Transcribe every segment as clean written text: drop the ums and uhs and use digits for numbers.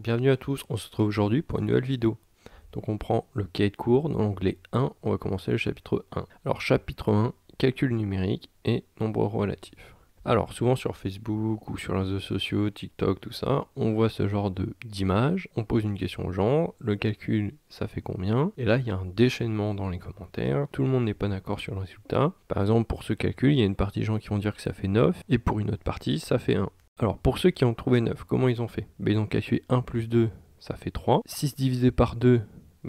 bienvenue à tous, on se retrouve aujourd'hui pour une nouvelle vidéo. Donc on prend le cahier de cours, dans l'onglet 1, on va commencer le chapitre 1. Alors chapitre 1, calcul numérique et nombres relatifs. Alors souvent sur Facebook ou sur les réseaux sociaux, TikTok, tout ça, on voit ce genre d'images, on pose une question genre, le calcul ça fait combien? Et là il y a un déchaînement dans les commentaires, tout le monde n'est pas d'accord sur le résultat. Par exemple pour ce calcul, il y a une partie de gens qui vont dire que ça fait 9 et pour une autre partie ça fait 1. Alors pour ceux qui ont trouvé 9, comment ils ont fait? Ils ont calculé 1 plus 2, ça fait 3. 6 divisé par 2,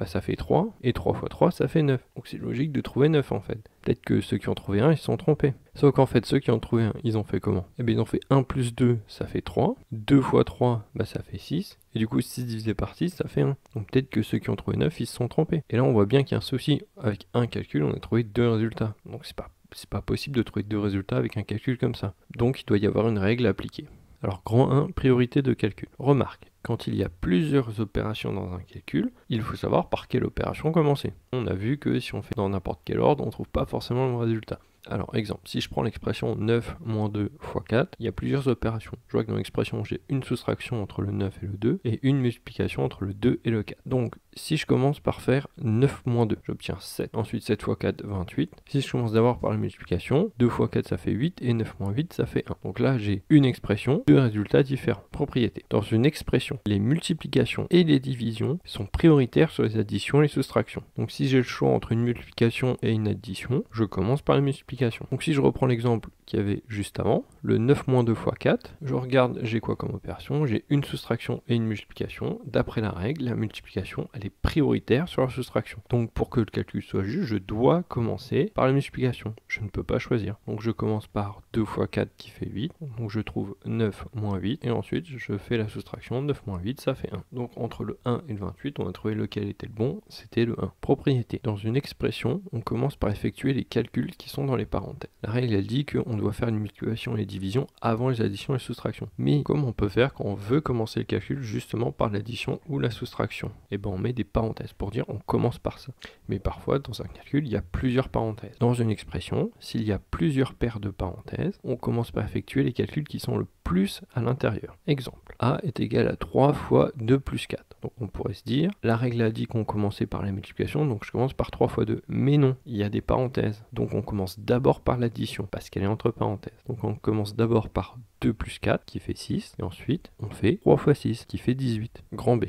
ça fait 3. Et 3 fois 3, ça fait 9. Donc c'est logique de trouver 9 en fait. Peut-être que ceux qui ont trouvé 1, ils se sont trompés. Sauf qu'en fait, ceux qui ont trouvé 1, ils ont fait comment? Ils ont fait 1 plus 2, ça fait 3. 2 fois 3, ça fait 6. Et du coup, 6 divisé par 6, ça fait 1. Donc peut-être que ceux qui ont trouvé 9, ils se sont trompés. Et là, on voit bien qu'il y a un souci. Avec un calcul, on a trouvé 2 résultats. Donc c'est pas possible de trouver 2 résultats avec un calcul comme ça. Donc il doit y avoir une règle à appliquer. Alors grand 1, priorité de calcul. Remarque, quand il y a plusieurs opérations dans un calcul, il faut savoir par quelle opération commencer. On a vu que si on fait dans n'importe quel ordre, on ne trouve pas forcément le résultat. Alors exemple, si je prends l'expression 9 moins 2 fois 4, il y a plusieurs opérations. Je vois que dans l'expression, j'ai une soustraction entre le 9 et le 2, et une multiplication entre le 2 et le 4. Donc si je commence par faire 9 moins 2, j'obtiens 7. Ensuite 7 fois 4, 28. Si je commence d'abord par la multiplication, 2 fois 4 ça fait 8, et 9 moins 8 ça fait 1. Donc là j'ai une expression, deux résultats différents. Propriété. Dans une expression, les multiplications et les divisions sont prioritaires sur les additions et les soustractions. Donc si j'ai le choix entre une multiplication et une addition, je commence par la multiplication. Donc si je reprends l'exemple qu'il y avait juste avant, le 9 moins 2 fois 4, je regarde j'ai quoi comme opération, j'ai une soustraction et une multiplication. D'après la règle, la multiplication elle est prioritaire sur la soustraction. Donc pour que le calcul soit juste, je dois commencer par la multiplication. Je ne peux pas choisir. Donc je commence par 2 fois 4 qui fait 8, donc je trouve 9 moins 8, et ensuite je fais la soustraction, 9 moins 8 ça fait 1. Donc entre le 1 et le 28, on a trouvé lequel était le bon, c'était le 1. Propriété. Dans une expression, on commence par effectuer les calculs qui sont dans les parenthèses. La règle elle dit qu'on doit faire une multiplication et les divisions avant les additions et les soustractions. Mais comment on peut faire quand on veut commencer le calcul justement par l'addition ou la soustraction? On met des parenthèses pour dire on commence par ça. Mais parfois dans un calcul il y a plusieurs parenthèses. Dans une expression, s'il y a plusieurs paires de parenthèses, on commence par effectuer les calculs qui sont le plus à l'intérieur. Exemple, A est égal à 3 fois 2 plus 4. Donc on pourrait se dire, la règle a dit qu'on commençait par la multiplication, donc je commence par 3 fois 2. Mais non, il y a des parenthèses. Donc on commence d'abord par l'addition, parce qu'elle est entre parenthèses. Donc on commence d'abord par 2 plus 4, qui fait 6, et ensuite on fait 3 fois 6, qui fait 18. Grand B.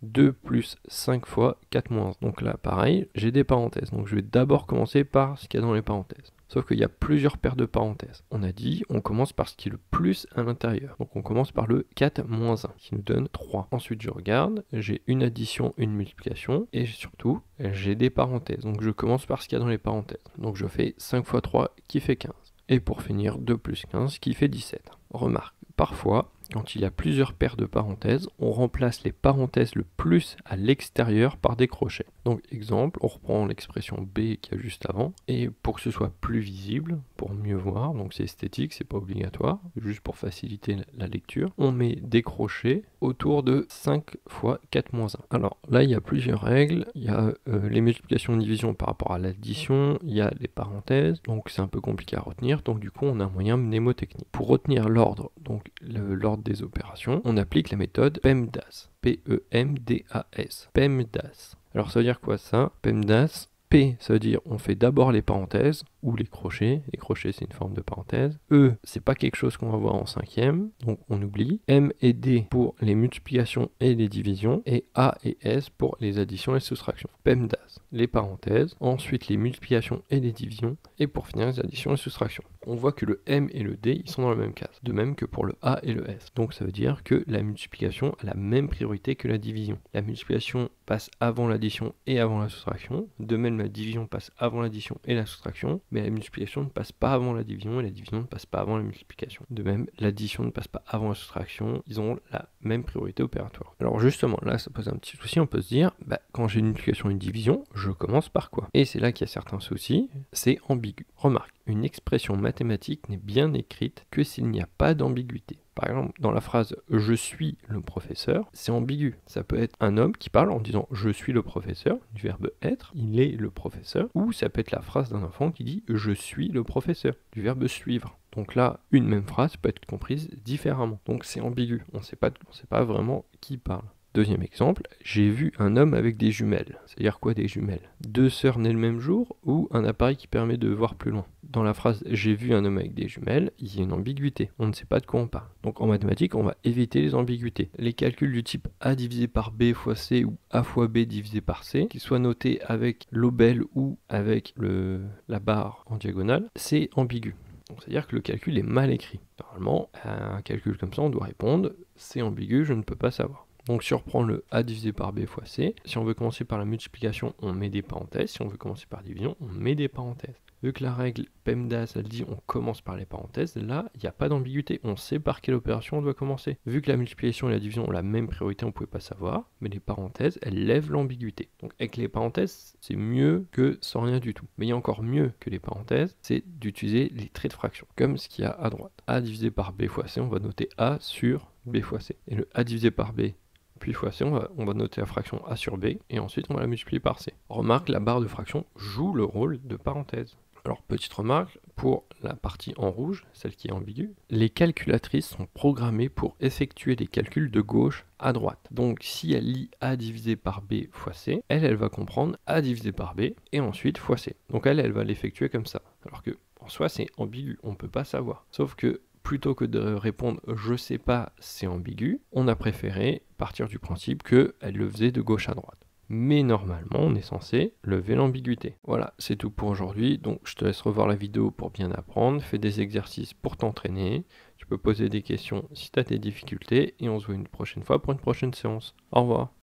2 plus 5 fois 4 moins 1. Donc là, pareil, j'ai des parenthèses. Donc je vais d'abord commencer par ce qu'il y a dans les parenthèses. Sauf qu'il y a plusieurs paires de parenthèses. On a dit, on commence par ce qui est le plus à l'intérieur. Donc on commence par le 4 moins 1, qui nous donne 3. Ensuite, je regarde, j'ai une addition, une multiplication, et surtout, j'ai des parenthèses. Donc je commence par ce qu'il y a dans les parenthèses. Donc je fais 5 fois 3, qui fait 15. Et pour finir, 2 plus 15, qui fait 17. Remarque, parfois, quand il y a plusieurs paires de parenthèses, on remplace les parenthèses le plus à l'extérieur par des crochets. Donc exemple, on reprend l'expression B qu'il y a juste avant, et pour que ce soit plus visible, pour mieux voir, donc c'est esthétique, c'est pas obligatoire, juste pour faciliter la lecture, on met des crochets autour de 5 fois 4 moins 1. Alors là, il y a plusieurs règles, il y a les multiplications et divisions par rapport à l'addition, il y a les parenthèses, donc c'est un peu compliqué à retenir, donc du coup on a un moyen mnémotechnique. Pour retenir l'ordre, donc l'ordre des opérations, on applique la méthode PEMDAS. P-E-M-D-A-S. PEMDAS. Alors ça veut dire quoi ça? PEMDAS. P, ça veut dire on fait d'abord les parenthèses, ou les crochets c'est une forme de parenthèse. E, c'est pas quelque chose qu'on va voir en cinquième, donc on oublie. M et D pour les multiplications et les divisions, et A et S pour les additions et les soustractions. PEMDAS, les parenthèses, ensuite les multiplications et les divisions, et pour finir les additions et les soustractions. On voit que le M et le D, ils sont dans la même case, de même que pour le A et le S. Donc ça veut dire que la multiplication a la même priorité que la division. La multiplication passe avant l'addition et avant la soustraction, de même la division passe avant l'addition et la soustraction, mais la multiplication ne passe pas avant la division et la division ne passe pas avant la multiplication. De même, l'addition ne passe pas avant la soustraction, ils ont la même priorité opératoire. Alors justement, là ça pose un petit souci, on peut se dire, quand j'ai une multiplication et une division, je commence par quoi? Et c'est là qu'il y a certains soucis, c'est ambigu. Remarque, une expression mathématique n'est bien écrite que s'il n'y a pas d'ambiguïté. Par exemple, dans la phrase « je suis le professeur », c'est ambigu. Ça peut être un homme qui parle en disant « je suis le professeur », du verbe « être », il est le professeur, ou ça peut être la phrase d'un enfant qui dit « je suis le professeur », du verbe « suivre ». Donc là, une même phrase peut être comprise différemment. Donc c'est ambigu, on ne sait pas vraiment qui parle. Deuxième exemple, j'ai vu un homme avec des jumelles. C'est-à-dire quoi des jumelles? Deux sœurs nées le même jour ou un appareil qui permet de voir plus loin. Dans la phrase « j'ai vu un homme avec des jumelles », il y a une ambiguïté. On ne sait pas de quoi on parle. Donc en mathématiques, on va éviter les ambiguïtés. Les calculs du type A divisé par B fois C ou A fois B divisé par C, qu'ils soient notés avec l'obel ou avec la barre en diagonale, c'est ambigu. C'est-à-dire que le calcul est mal écrit. Normalement, à un calcul comme ça, on doit répondre « c'est ambigu, je ne peux pas savoir ». Donc si on reprend le A divisé par B fois C, si on veut commencer par la multiplication, on met des parenthèses. Si on veut commencer par la division, on met des parenthèses. Vu que la règle PEMDAS, elle dit on commence par les parenthèses, là, il n'y a pas d'ambiguïté. On sait par quelle opération on doit commencer. Vu que la multiplication et la division ont la même priorité, on ne pouvait pas savoir. Mais les parenthèses, elles lèvent l'ambiguïté. Donc avec les parenthèses, c'est mieux que sans rien du tout. Mais il y a encore mieux que les parenthèses, c'est d'utiliser les traits de fraction. Comme ce qu'il y a à droite. A divisé par B fois C, on va noter A sur B fois C. Et le A divisé par B puis fois C, on va noter la fraction A sur B, et ensuite on va la multiplier par C. Remarque, la barre de fraction joue le rôle de parenthèse. Alors, petite remarque, pour la partie en rouge, celle qui est ambiguë, les calculatrices sont programmées pour effectuer les calculs de gauche à droite. Donc, si elle lit A divisé par B fois C, elle va comprendre A divisé par B, et ensuite fois C. Donc elle va l'effectuer comme ça. Alors que, en soi, c'est ambigu, on ne peut pas savoir. Sauf que, plutôt que de répondre « je sais pas, c'est ambigu », on a préféré partir du principe qu'elle le faisait de gauche à droite. Mais normalement, on est censé lever l'ambiguïté. Voilà, c'est tout pour aujourd'hui. Donc, je te laisse revoir la vidéo pour bien apprendre. Fais des exercices pour t'entraîner. Tu peux poser des questions si tu as des difficultés. Et on se voit une prochaine fois pour une prochaine séance. Au revoir.